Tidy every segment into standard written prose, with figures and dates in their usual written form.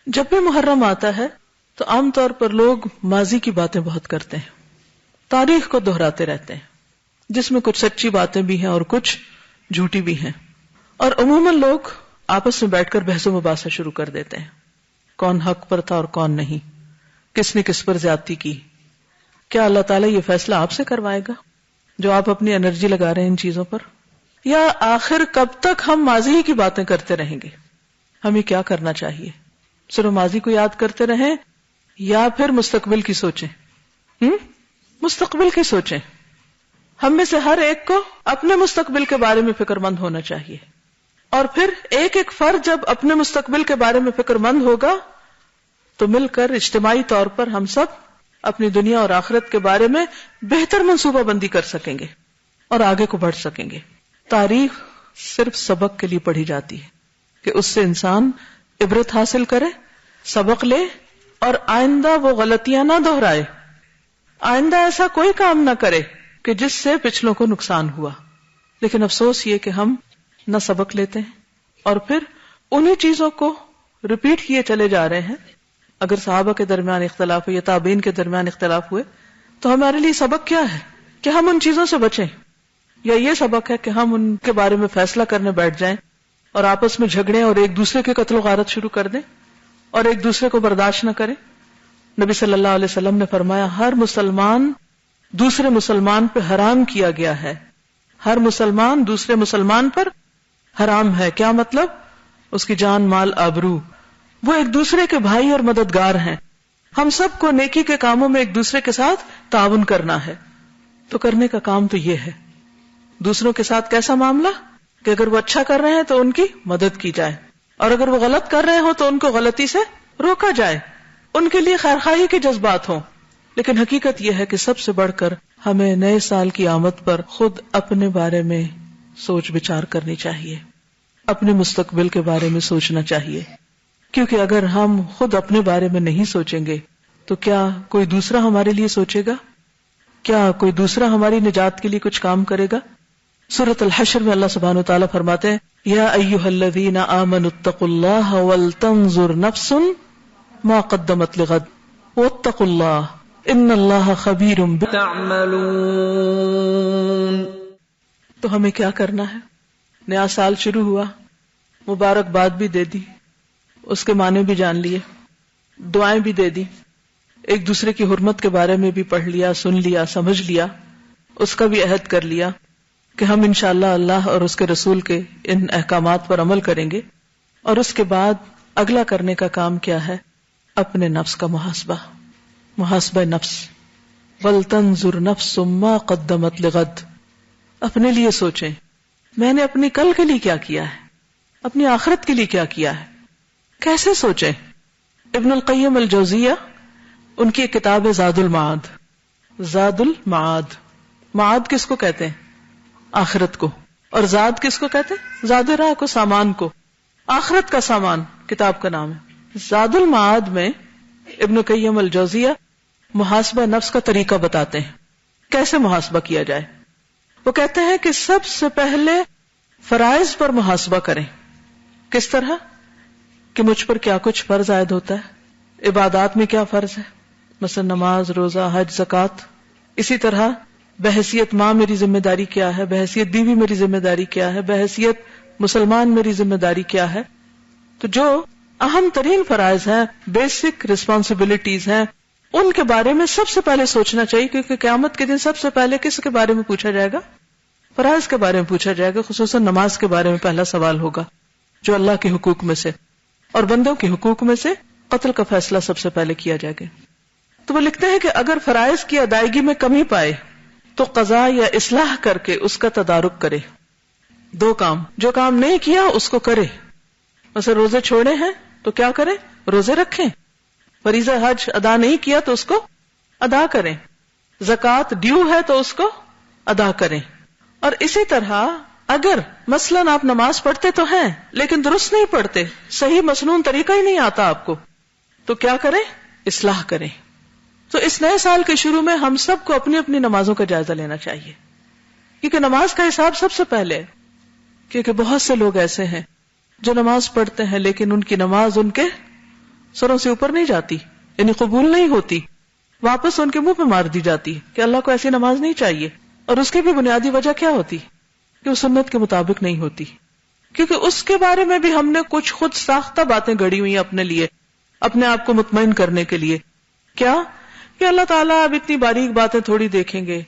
جب بھی محرم آتا ہے تو عام طور پر لوگ ماضی کی باتیں بہت کرتے ہیں، تاریخ کو دہراتے رہتے ہیں، جس میں کچھ سچی باتیں بھی ہیں اور کچھ جھوٹی بھی ہیں، اور عموماً لوگ آپس میں بیٹھ کر بحث و مباحثہ شروع کر دیتے ہیں، کون حق پر تھا اور کون نہیں، کس نے کس پر زیادتی کی۔ کیا اللہ تعالیٰ یہ فیصلہ آپ سے کروائے گا جو آپ اپنی انرجی لگا رہے ہیں ان چیزوں پر؟ یا آخر کب تک ہم ماضی ہی کی باتیں کرتے رہیں گے؟ ہمیں کیا کرنا چاہیے؟ صرف ماضی کو یاد کرتے رہیں یا پھر مستقبل کی سوچیں؟ مستقبل کی سوچیں۔ ہم میں سے ہر ایک کو اپنے مستقبل کے بارے میں فکر مند ہونا چاہیے، اور پھر ایک ایک فرد جب اپنے مستقبل کے بارے میں فکر مند ہوگا تو مل کر اجتماعی طور پر ہم سب اپنی دنیا اور آخرت کے بارے میں بہتر منصوبہ بندی کر سکیں گے اور آگے کو بڑھ سکیں گے۔ تاریخ صرف سبق کے لیے پڑھی جاتی ہے کہ اس سے انسان عبرت حاصل کرے، سبق لے، اور آئندہ وہ غلطیاں نہ دہرائے، آئندہ ایسا کوئی کام نہ کرے کہ جس سے پچھلوں کو نقصان ہوا۔ لیکن افسوس یہ کہ ہم نہ سبق لیتے ہیں اور پھر انہی چیزوں کو ریپیٹ کیے چلے جا رہے ہیں۔ اگر صحابہ کے درمیان اختلاف ہوئے یا تابعین کے درمیان اختلاف ہوئے تو ہمارے لیے سبق کیا ہے کہ ہم ان چیزوں سے بچیں، یا یہ سبق ہے کہ ہم ان کے بارے میں فیصلہ کرنے بیٹھ جائیں اور آپس میں جھگڑیں اور ایک دوسرے کے قتل و غارت شروع کر دیں اور ایک دوسرے کو برداشت نہ کریں؟ نبی صلی اللہ علیہ وسلم نے فرمایا ہر مسلمان دوسرے مسلمان پہ حرام کیا گیا ہے، ہر مسلمان دوسرے مسلمان پر حرام ہے۔ کیا مطلب؟ اس کی جان، مال، آبرو۔ وہ ایک دوسرے کے بھائی اور مددگار ہیں۔ ہم سب کو نیکی کے کاموں میں ایک دوسرے کے ساتھ تعاون کرنا ہے۔ تو کرنے کا کام تو یہ ہے، دوسروں کے ساتھ کیسا معاملہ کہ اگر وہ اچھا کر رہے ہیں تو ان کی مدد کی جائے، اور اگر وہ غلط کر رہے ہوں تو ان کو غلطی سے روکا جائے، ان کے لیے خیرخواہی کے جذبات ہوں۔ لیکن حقیقت یہ ہے کہ سب سے بڑھ کر ہمیں نئے سال کی آمد پر خود اپنے بارے میں سوچ بچار کرنی چاہیے، اپنے مستقبل کے بارے میں سوچنا چاہیے، کیونکہ اگر ہم خود اپنے بارے میں نہیں سوچیں گے تو کیا کوئی دوسرا ہمارے لیے سوچے گا؟ کیا کوئی دوسرا ہماری نجات کے لیے کچھ کام کرے گا؟ سورۃ الحشر میں اللہ سبحانہ وتعالی فرماتے ہیں یا ایھا الذین آمنوا اتقوا اللہ ولتنظر نفس ما قدمت لغد واتقوا اللہ ان اللہ خبیر بما تعملون۔ تو ہمیں کیا کرنا ہے؟ نیا سال شروع ہوا، مبارکباد بھی دے دی، اس کے معنی بھی جان لیے، دعائیں بھی دے دی، ایک دوسرے کی حرمت کے بارے میں بھی پڑھ لیا، سن لیا، سمجھ لیا، اس کا بھی عہد کر لیا کہ ہم انشاءاللہ اللہ اور اس کے رسول کے ان احکامات پر عمل کریں گے۔ اور اس کے بعد اگلا کرنے کا کام کیا ہے؟ اپنے نفس کا محاسبہ نفس۔ وَلْتَنْظُرْ نَفْسٌ مَا قَدَّمَتْ لِغَدٍ، اپنے لیے سوچیں میں نے اپنی کل کے لیے کیا کیا ہے، اپنی آخرت کے لیے کیا کیا ہے۔ کیسے سوچیں؟ ابن القیم الجوزیہ، ان کی ایک کتاب ہے زاد المعاد۔ زاد المعاد، معاد کس کو کہتے ہیں؟ آخرت کو۔ اور زاد کس کو کہتے ہیں؟ زاد راہ کو، سامان کو، آخرت کا سامان کتاب کا نام ہے۔ زاد المعاد میں ابن قیم الجوزیہ محاسبہ نفس کا طریقہ بتاتے ہیں، کیسے محاسبہ کیا جائے۔ وہ کہتے ہیں کہ سب سے پہلے فرائض پر محاسبہ کریں۔ کس طرح؟ کہ مجھ پر کیا کچھ فرض عائد ہوتا ہے، عبادات میں کیا فرض ہے، مثلا نماز، روزہ، حج، زکوٰۃ۔ اسی طرح بحیثیت ماں میری ذمہ داری کیا ہے، بحیثیت بیوی میری ذمہ داری کیا ہے، بحیثیت مسلمان میری ذمہ داری کیا ہے۔ تو جو اہم ترین فرائض ہیں، بیسک رسپانسبلٹیز ہیں، ان کے بارے میں سب سے پہلے سوچنا چاہیے، کیونکہ قیامت کے دن سب سے پہلے کس کے بارے میں پوچھا جائے گا؟ فرائض کے بارے میں پوچھا جائے گا، خصوصاً نماز کے بارے میں پہلا سوال ہوگا، جو اللہ کے حقوق میں سے اور بندوں کے حقوق میں سے قتل کا فیصلہ سب سے پہلے کیا جائے گا۔ تو وہ لکھتے ہیں کہ اگر فرائض کی ادائیگی میں کمی پائے تو قضا یا اصلاح کر کے اس کا تدارک کرے۔ دو کام، جو کام نہیں کیا اس کو کرے۔ مثلا روزے چھوڑے ہیں تو کیا کریں؟ روزے رکھیں۔ فریضہ حج ادا نہیں کیا تو اس کو ادا کریں۔ زکوٰۃ ڈیو ہے تو اس کو ادا کریں۔ اور اسی طرح اگر مثلاً آپ نماز پڑھتے تو ہیں لیکن درست نہیں پڑھتے، صحیح مسنون طریقہ ہی نہیں آتا آپ کو، تو کیا کریں؟ اصلاح کریں۔ تو اس نئے سال کے شروع میں ہم سب کو اپنی اپنی نمازوں کا جائزہ لینا چاہیے، کیونکہ نماز کا حساب سب سے پہلے ہے۔ کیونکہ بہت سے لوگ ایسے ہیں جو نماز پڑھتے ہیں لیکن ان کی نماز ان کے سروں سے اوپر نہیں جاتی، یعنی قبول نہیں ہوتی، واپس ان کے منہ پہ مار دی جاتی ہے کہ اللہ کو ایسی نماز نہیں چاہیے. اور اس کی بھی بنیادی وجہ کیا ہوتی کہ وہ سنت کے مطابق نہیں ہوتی، کیونکہ اس کے بارے میں بھی ہم نے کچھ خود ساختہ باتیں گڑی ہوئی اپنے لیے، اپنے آپ کو مطمئن کرنے کے لیے. کیا کہ اللہ تعالیٰ اب اتنی باریک باتیں تھوڑی دیکھیں گے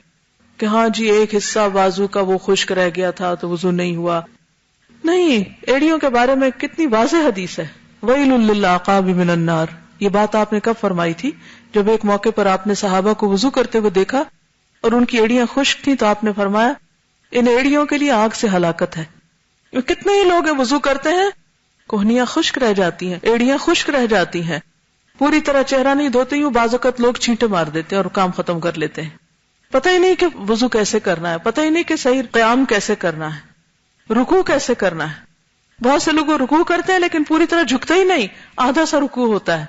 کہ ہاں جی ایک حصہ بازو کا وہ خشک رہ گیا تھا تو وضو نہیں ہوا. نہیں، ایڑیوں کے بارے میں کتنی واضح حدیث ہے، وَيْلٌ لِّلْعَقَابِ مِنَ النَّارِ. یہ بات آپ نے کب فرمائی تھی؟ جب ایک موقع پر آپ نے صحابہ کو وضو کرتے ہوئے دیکھا اور ان کی ایڑیاں خشک تھیں تو آپ نے فرمایا ان ایڑیوں کے لیے آگ سے ہلاکت ہے. کتنے ہی لوگ وضو کرتے ہیں، کوہنیاں خشک رہ جاتی ہیں، ایڑیاں خشک رہ جاتی ہیں، پوری طرح چہرہ نہیں دھوتے، یوں بعض اوقات لوگ چھینٹے مار دیتے ہیں اور کام ختم کر لیتے ہیں. پتہ ہی نہیں کہ وضو کیسے کرنا ہے، پتہ ہی نہیں کہ صحیح قیام کیسے کرنا ہے، رکوع کیسے کرنا ہے. بہت سے لوگ رکوع کرتے ہیں لیکن پوری طرح جھکتے ہی نہیں، آدھا سا رکوع ہوتا ہے.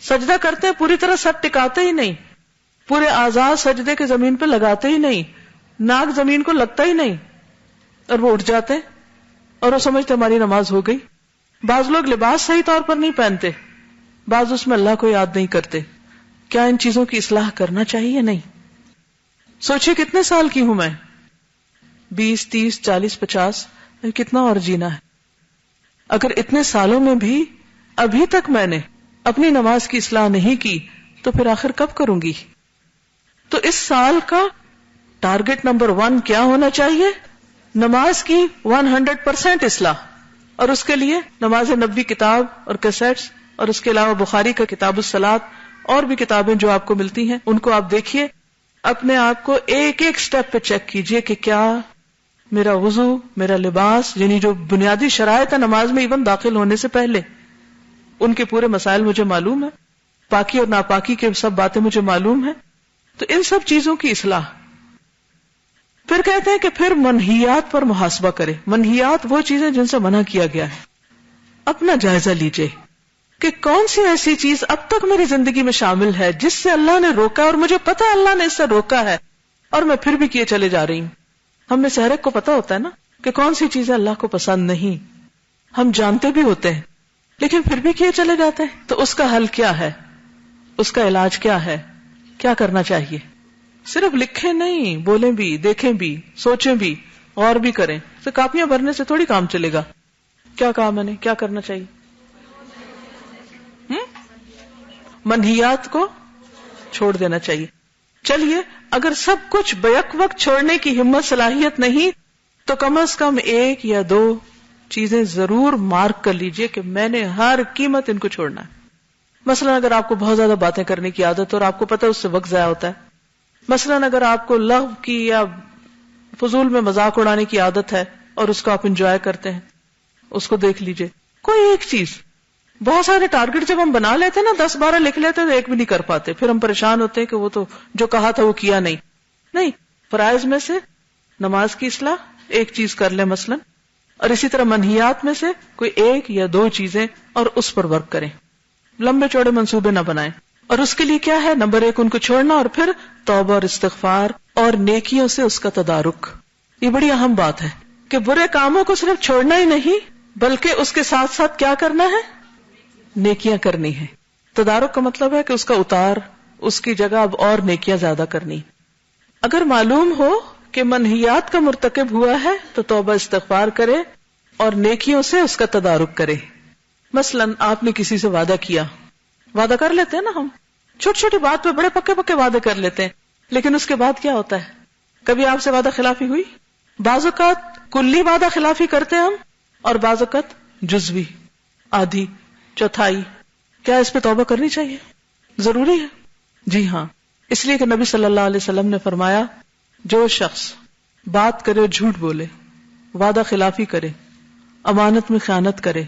سجدہ کرتے ہیں، پوری طرح سر ٹکاتے ہی نہیں، پورے اعضاء سجدے کے زمین پہ لگاتے ہی نہیں، ناک زمین کو لگتا ہی نہیں، اور وہ اٹھ جاتے ہیں اور وہ سمجھتے ہماری نماز ہو گئی. بعض لوگ لباس صحیح طور پر نہیں پہنتے، بعض اس میں اللہ کو یاد نہیں کرتے. کیا ان چیزوں کی اصلاح کرنا چاہیے یا نہیں؟ سوچئے کتنے سال کی ہوں میں، 20 30 40 50، کتنا اور جینا ہے. اگر اتنے سالوں میں بھی ابھی تک میں نے اپنی نماز کی اصلاح نہیں کی تو پھر آخر کب کروں گی؟ تو اس سال کا ٹارگٹ نمبر 1 کیا ہونا چاہیے؟ نماز کی 100% اصلاح. اور اس کے لیے نماز نبوی کتاب اور کیسٹس، اور اس کے علاوہ بخاری کا کتاب الصلاۃ اور بھی کتابیں جو آپ کو ملتی ہیں ان کو آپ دیکھیے، اپنے آپ کو ایک ایک سٹیپ پہ چیک کیجئے کہ کیا میرا وضو، میرا لباس، یعنی جو بنیادی شرائط ہے نماز میں ایون داخل ہونے سے پہلے، ان کے پورے مسائل مجھے معلوم ہے، پاکی اور ناپاکی کے سب باتیں مجھے معلوم ہیں. تو ان سب چیزوں کی اصلاح. پھر کہتے ہیں کہ پھر منہیات پر محاسبہ کرے. منہیات وہ چیزیں جن سے منع کیا گیا ہے. اپنا جائزہ لیجئے کہ کون سی ایسی چیز اب تک میری زندگی میں شامل ہے جس سے اللہ نے روکا اور مجھے پتا ہے اللہ نے اس سے روکا ہے اور میں پھر بھی کیے چلے جا رہی ہوں. ہم میں سے ہر ایک کو پتا ہوتا ہے نا کہ کون سی چیزیں اللہ کو پسند نہیں، ہم جانتے بھی ہوتے ہیں لیکن پھر بھی کیے چلے جاتے ہیں. تو اس کا حل کیا ہے؟ اس کا علاج کیا ہے؟ کیا کرنا چاہیے؟ صرف لکھیں نہیں، بولیں بھی، دیکھیں بھی، سوچیں بھی، غور بھی کریں. تو کاپیاں بھرنے سے تھوڑی کام چلے گا. کیا کہا میں نے؟ کیا کرنا چاہیے؟ منہیات کو چھوڑ دینا چاہیے. چلیے اگر سب کچھ بیک وقت چھوڑنے کی ہمت صلاحیت نہیں تو کم از کم 1 یا 2 چیزیں ضرور مارک کر لیجئے کہ میں نے ہر قیمت ان کو چھوڑنا ہے. مثلا اگر آپ کو بہت زیادہ باتیں کرنے کی عادت اور آپ کو پتہ ہے اس سے وقت ضائع ہوتا ہے، مثلا اگر آپ کو لغو کی یا فضول میں مذاق اڑانے کی عادت ہے اور اس کو آپ انجوائے کرتے ہیں، اس کو دیکھ لیجئے. کوئی ایک چیز. بہت سارے ٹارگٹ جب ہم بنا لیتے ہیں نا 10-12 لکھ لیتے ہیں تو ایک بھی نہیں کر پاتے، پھر ہم پریشان ہوتے ہیں کہ وہ تو جو کہا تھا وہ کیا نہیں. فرائض میں سے نماز کی اصلاح ایک چیز کر لیں مثلا، اور اسی طرح منہیات میں سے کوئی 1 یا 2 چیزیں اور اس پر ورک کریں. لمبے چوڑے منصوبے نہ بنائیں. اور اس کے لیے کیا ہے؟ نمبر 1 ان کو چھوڑنا، اور پھر توبہ اور استغفار اور نیکیوں سے اس کا تدارک. یہ بڑی اہم بات ہے کہ برے کاموں کو صرف چھوڑنا ہی نہیں بلکہ اس کے ساتھ ساتھ کیا کرنا ہے؟ نیکیاں کرنی ہے. تدارک کا مطلب ہے کہ اس کا اتار، اس کی جگہ اب اور نیکیاں زیادہ کرنی. اگر معلوم ہو کہ منہیات کا مرتکب ہوا ہے تو توبہ استغفار کرے اور نیکیوں سے اس کا تدارک کرے. مثلا آپ نے کسی سے وعدہ کیا، وعدہ کر لیتے ہیں نا ہم، چھوٹی چھوٹی بات پہ بڑے پکے پکے وعدے کر لیتے ہیں، لیکن اس کے بعد کیا ہوتا ہے؟ کبھی آپ سے وعدہ خلافی ہوئی؟ بعض اوقات کلی وعدہ خلافی کرتے ہیں ہم، اور بعض اوقات جزوی، آدھی، چوتھائی. کیا اس پہ توبہ کرنی چاہیے؟ ضروری ہے. جی ہاں، اس لیے کہ نبی صلی اللہ علیہ وسلم نے فرمایا جو شخص بات کرے جھوٹ بولے، وعدہ خلافی کرے، امانت میں خیانت کرے،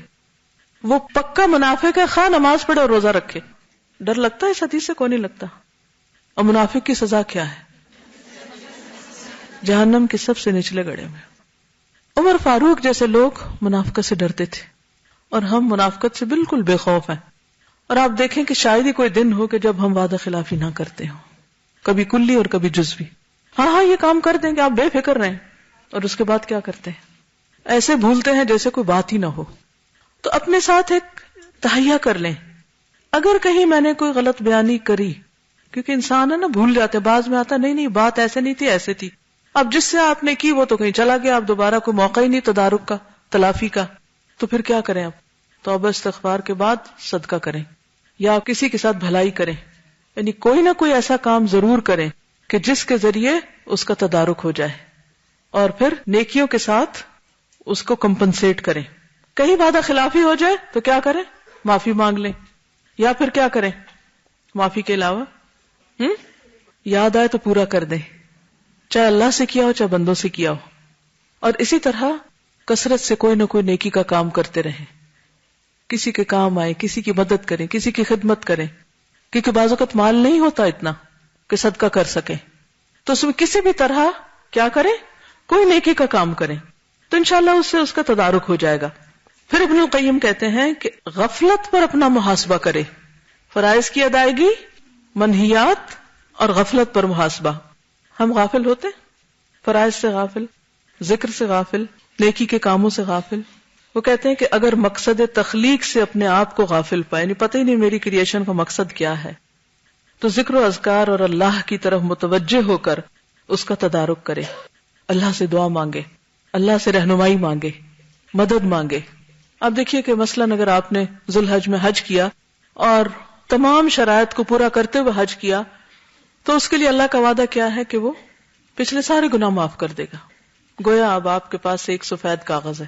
وہ پکا منافق ہے، خواہ نماز پڑھے اور روزہ رکھے. ڈر لگتا ہے اس حدیث سے؟ کوئی نہیں لگتا. اور منافق کی سزا کیا ہے؟ جہنم کے سب سے نچلے گڑھے میں. عمر فاروق جیسے لوگ منافقت سے ڈرتے تھے اور ہم منافقت سے بالکل بے خوف ہیں. اور آپ دیکھیں کہ شاید ہی کوئی دن ہو کہ جب ہم وعدہ خلافی نہ کرتے ہوں، کبھی کلی اور کبھی جزوی. ہاں یہ کام کر دیں کہ آپ بے فکر رہیں، اور اس کے بعد کیا کرتے ہیں؟ ایسے بھولتے ہیں جیسے کوئی بات ہی نہ ہو. تو اپنے ساتھ ایک تہیہ کر لیں اگر کہیں میں نے کوئی غلط بیانی کری، کیونکہ انسان ہے نا بھول جاتے، بعض میں آتا نہیں بات ایسے نہیں تھی ایسے تھی، اب جس سے آپ نے کی وہ تو کہیں چلا گیا، اب دوبارہ کوئی موقع ہی نہیں تدارک کا، تلافی کا، تو پھر کیا کریں؟ اب توبہ استغفار کے بعد صدقہ کریں یا کسی کے ساتھ بھلائی کریں، یعنی کوئی نہ کوئی ایسا کام ضرور کریں کہ جس کے ذریعے اس کا تدارک ہو جائے، اور پھر نیکیوں کے ساتھ اس کو کمپنسیٹ کریں۔ کہیں وعدہ خلافی ہو جائے تو کیا کریں؟ معافی مانگ لیں، یا پھر کیا کریں معافی کے علاوہ؟ یاد آئے تو پورا کر دیں، چاہے اللہ سے کیا ہو چاہے بندوں سے کیا ہو، اور اسی طرح کثرت سے کوئی نہ کوئی نیکی کا کام کرتے رہیں، کسی کے کام آئے، کسی کی مدد کریں، کسی کی خدمت کریں، کیونکہ بعض اوقات مال نہیں ہوتا اتنا کہ صدقہ کر سکیں، تو اس میں کسی بھی طرح کیا کریں؟ کوئی نیکی کا کام کریں، تو انشاءاللہ اس سے اس کا تدارک ہو جائے گا۔ پھر ابن القیم کہتے ہیں کہ غفلت پر اپنا محاسبہ کرے، فرائض کی ادائیگی، منہیات اور غفلت پر محاسبہ۔ ہم غافل ہوتے، فرائض سے غافل، ذکر سے غافل، نیکی کے کاموں سے غافل۔ وہ کہتے ہیں کہ اگر مقصد تخلیق سے اپنے آپ کو غافل پائے، یعنی پتہ ہی نہیں میری کریشن کا مقصد کیا ہے، تو ذکر و اذکار اور اللہ کی طرف متوجہ ہو کر اس کا تدارک کرے، اللہ سے دعا مانگے، اللہ سے رہنمائی مانگے، مدد مانگے۔ اب دیکھیے کہ مثلاً اگر آپ نے ذو الحج میں حج کیا اور تمام شرائط کو پورا کرتے ہوئے حج کیا، تو اس کے لیے اللہ کا وعدہ کیا ہے کہ وہ پچھلے سارے گناہ معاف کر دے گا۔ گویا اب آپ کے پاس ایک سفید کاغذ ہے،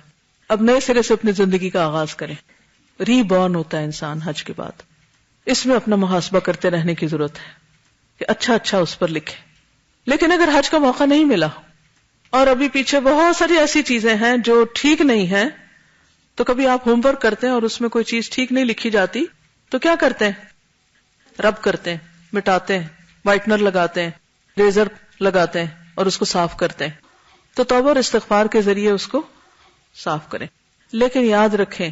اب نئے سرے سے اپنی زندگی کا آغاز کریں۔ ری بورن ہوتا ہے انسان حج کے بعد، اس میں اپنا محاسبہ کرتے رہنے کی ضرورت ہے کہ اچھا اس پر لکھیں۔ لیکن اگر حج کا موقع نہیں ملا اور ابھی پیچھے بہت ساری ایسی چیزیں ہیں جو ٹھیک نہیں ہیں، تو کبھی آپ ہوم ورک کرتے ہیں اور اس میں کوئی چیز ٹھیک نہیں لکھی جاتی تو کیا کرتے ہیں؟ رب کرتے ہیں، مٹاتے ہیں، وائٹنر لگاتے ہیں، ریزر لگاتے ہیں اور اس کو صاف کرتے ہیں۔ تو توبہ اور استغفار کے ذریعے اس کو صاف کریں۔ لیکن یاد رکھیں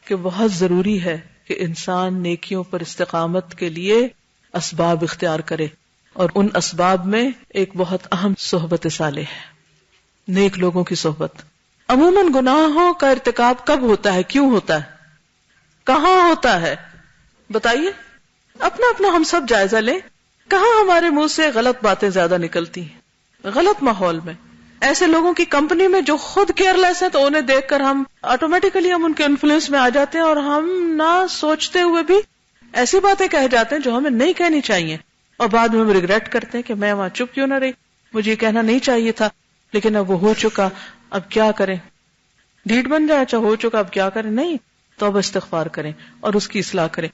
کہ بہت ضروری ہے کہ انسان نیکیوں پر استقامت کے لیے اسباب اختیار کرے، اور ان اسباب میں ایک بہت اہم صحبت صالح ہے، نیک لوگوں کی صحبت۔ عموماً گناہوں کا ارتکاب کب ہوتا ہے، کیوں ہوتا ہے، کہاں ہوتا ہے؟ بتائیے، اپنا اپنا ہم سب جائزہ لیں، کہاں ہمارے منہ سے غلط باتیں زیادہ نکلتی ہیں؟ غلط ماحول میں، ایسے لوگوں کی کمپنی میں جو خود کیئر لیس ہیں، تو انہیں دیکھ کر ہم آٹومیٹیکلی ان کے انفلوئنس میں آ جاتے ہیں، اور ہم نہ سوچتے ہوئے بھی ایسی باتیں کہہ جاتے ہیں جو ہمیں نہیں کہنی چاہیے، اور بعد میں ہم ریگریٹ کرتے ہیں کہ میں وہاں چپ کیوں نہ رہی، مجھے یہ کہنا نہیں چاہیے تھا، لیکن اب وہ ہو چکا، اب کیا کریں؟ ڈھیٹ بن جائے، اچھا ہو چکا اب کیا کریں؟ نہیں، توبہ استغفار کریں اور اس کی اصلاح کریں،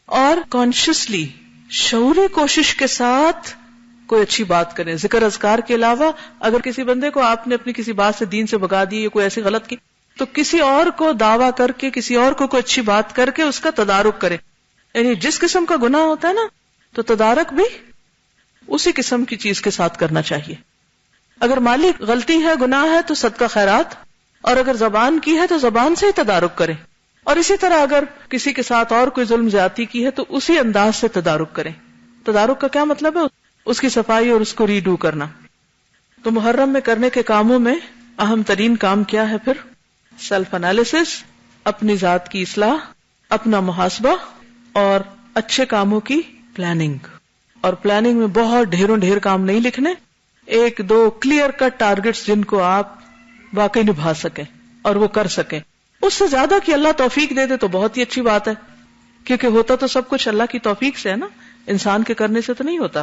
اور کانشیسلی شعوری کوشش کے ساتھ کوئی اچھی بات کریں۔ ذکر اذکار کے علاوہ اگر کسی بندے کو آپ نے اپنی کسی بات سے دین سے بھگا دی یا کوئی ایسی غلط کی، تو کسی اور کو دعویٰ کر کے، کسی اور کو کوئی اچھی بات کر کے اس کا تدارک کریں۔ یعنی جس قسم کا گناہ ہوتا ہے نا، تو تدارک بھی اسی قسم کی چیز کے ساتھ کرنا چاہیے۔ اگر مالی غلطی ہے، گناہ ہے، تو صدقہ خیرات، اور اگر زبان کی ہے تو زبان سے ہی تدارک کریں، اور اسی طرح اگر کسی کے ساتھ اور کوئی ظلم زیادتی کی ہے تو اسی انداز سے تدارک کریں۔ تدارک کا کیا مطلب ہے؟ اس کی صفائی اور اس کو ریڈو کرنا۔ تو محرم میں کرنے کے کاموں میں اہم ترین کام کیا ہے پھر؟ سیلف انالیسس، اپنی ذات کی اصلاح، اپنا محاسبہ، اور اچھے کاموں کی پلاننگ۔ اور پلاننگ میں بہت ڈھیر کام نہیں لکھنے، ایک دو کلیئر کٹ ٹارگٹس جن کو آپ واقعی نبھا سکیں اور وہ کر سکیں۔ اس سے زیادہ کہ اللہ توفیق دے دے تو بہت ہی اچھی بات ہے، کیونکہ ہوتا تو سب کچھ اللہ کی توفیق سے ہے نا، انسان کے کرنے سے تو نہیں ہوتا۔